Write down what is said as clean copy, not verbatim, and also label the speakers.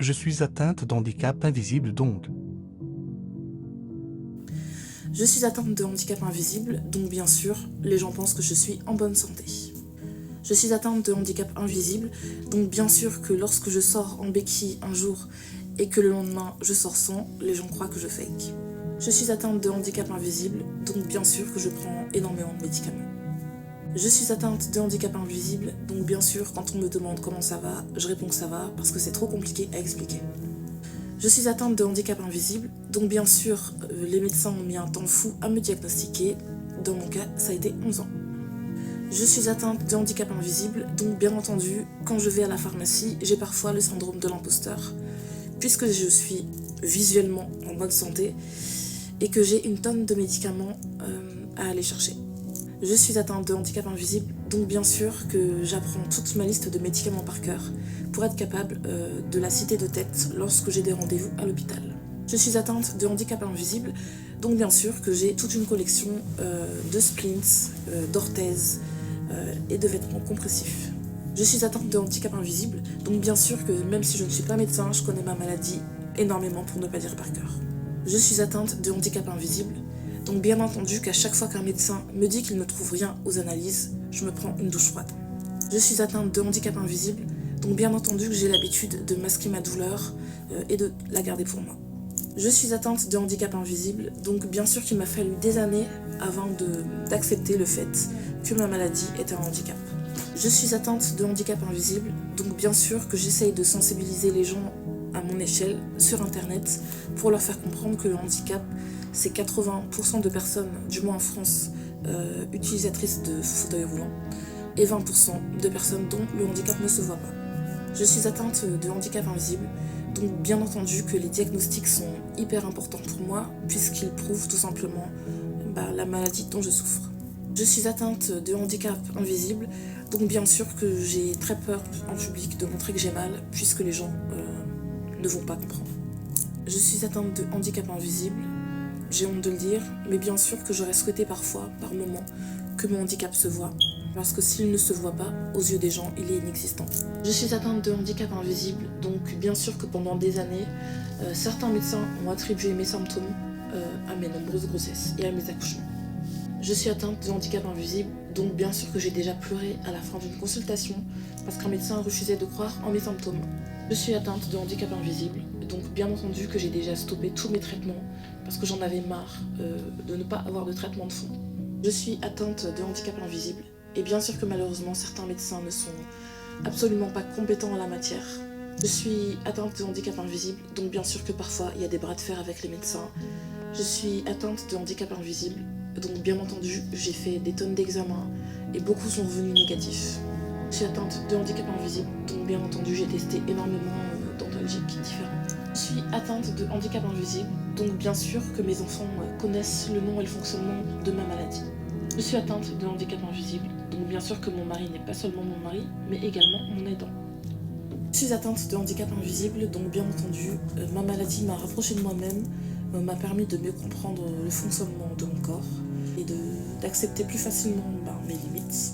Speaker 1: Je suis atteinte d'handicap invisible donc.
Speaker 2: Je suis atteinte de handicap invisible, donc bien sûr, les gens pensent que je suis en bonne santé. Je suis atteinte de handicap invisible, donc bien sûr que lorsque je sors en béquille un jour et que le lendemain je sors sans, les gens croient que je fake. Je suis atteinte de handicap invisible, donc bien sûr que je prends énormément de médicaments. Je suis atteinte de handicap invisible, donc bien sûr quand on me demande comment ça va, je réponds que ça va parce que c'est trop compliqué à expliquer. Je suis atteinte de handicap invisible, donc bien sûr les médecins ont mis un temps fou à me diagnostiquer, dans mon cas ça a été 11 ans. Je suis atteinte de handicap invisible, donc bien entendu, quand je vais à la pharmacie, j'ai parfois le syndrome de l'imposteur, puisque je suis visuellement en bonne santé et que j'ai une tonne de médicaments à aller chercher. Je suis atteinte de handicap invisible, donc bien sûr que j'apprends toute ma liste de médicaments par cœur pour être capable de la citer de tête lorsque j'ai des rendez-vous à l'hôpital. Je suis atteinte de handicap invisible, donc bien sûr que j'ai toute une collection de splints, d'orthèses et de vêtements compressifs. Je suis atteinte de handicap invisible, donc bien sûr que même si je ne suis pas médecin, je connais ma maladie énormément pour ne pas dire par cœur. Je suis atteinte de handicap invisible, donc bien entendu qu'à chaque fois qu'un médecin me dit qu'il ne trouve rien aux analyses, je me prends une douche froide. Je suis atteinte de handicap invisible, donc bien entendu que j'ai l'habitude de masquer ma douleur et de la garder pour moi. Je suis atteinte de handicap invisible, donc bien sûr qu'il m'a fallu des années avant d'accepter le fait que ma maladie est un handicap. Je suis atteinte de handicap invisible, donc bien sûr que j'essaye de sensibiliser les gens à mon échelle sur internet pour leur faire comprendre que le handicap, c'est 80% de personnes, du moins en France, utilisatrices de fauteuil roulant et 20% de personnes dont le handicap ne se voit pas. Je suis atteinte de handicap invisible, donc bien entendu que les diagnostics sont hyper importants pour moi puisqu'ils prouvent tout simplement la maladie dont je souffre. Je suis atteinte de handicap invisible, donc bien sûr que j'ai très peur en public de montrer que j'ai mal puisque les gens ne vont pas comprendre. Je suis atteinte de handicap invisible, j'ai honte de le dire, mais bien sûr que j'aurais souhaité parfois, par moment, que mon handicap se voie. Parce que s'il ne se voit pas, aux yeux des gens, il est inexistant. Je suis atteinte de handicap invisible, donc bien sûr que pendant des années, certains médecins ont attribué mes symptômes à mes nombreuses grossesses et à mes accouchements. Je suis atteinte de handicap invisible, donc bien sûr que j'ai déjà pleuré à la fin d'une consultation parce qu'un médecin refusait de croire en mes symptômes. Je suis atteinte de handicap invisible, donc bien entendu que j'ai déjà stoppé tous mes traitements parce que j'en avais marre de ne pas avoir de traitement de fond. Je suis atteinte de handicap invisible, et bien sûr que malheureusement certains médecins ne sont absolument pas compétents en la matière. Je suis atteinte de handicap invisible, donc bien sûr que parfois il y a des bras de fer avec les médecins. Je suis atteinte de handicap invisible, donc bien entendu j'ai fait des tonnes d'examens et beaucoup sont revenus négatifs. Je suis atteinte de handicap invisible, donc bien entendu j'ai testé énormément d'antalgiques différents. Je suis atteinte de handicap invisible, donc bien sûr que mes enfants connaissent le nom et le fonctionnement de ma maladie. Je suis atteinte de handicap invisible, donc bien sûr que mon mari n'est pas seulement mon mari, mais également mon aidant. Je suis atteinte de handicap invisible, donc bien entendu, ma maladie m'a rapproché de moi-même, m'a permis de mieux comprendre le fonctionnement de mon corps et d'accepter plus facilement mes limites.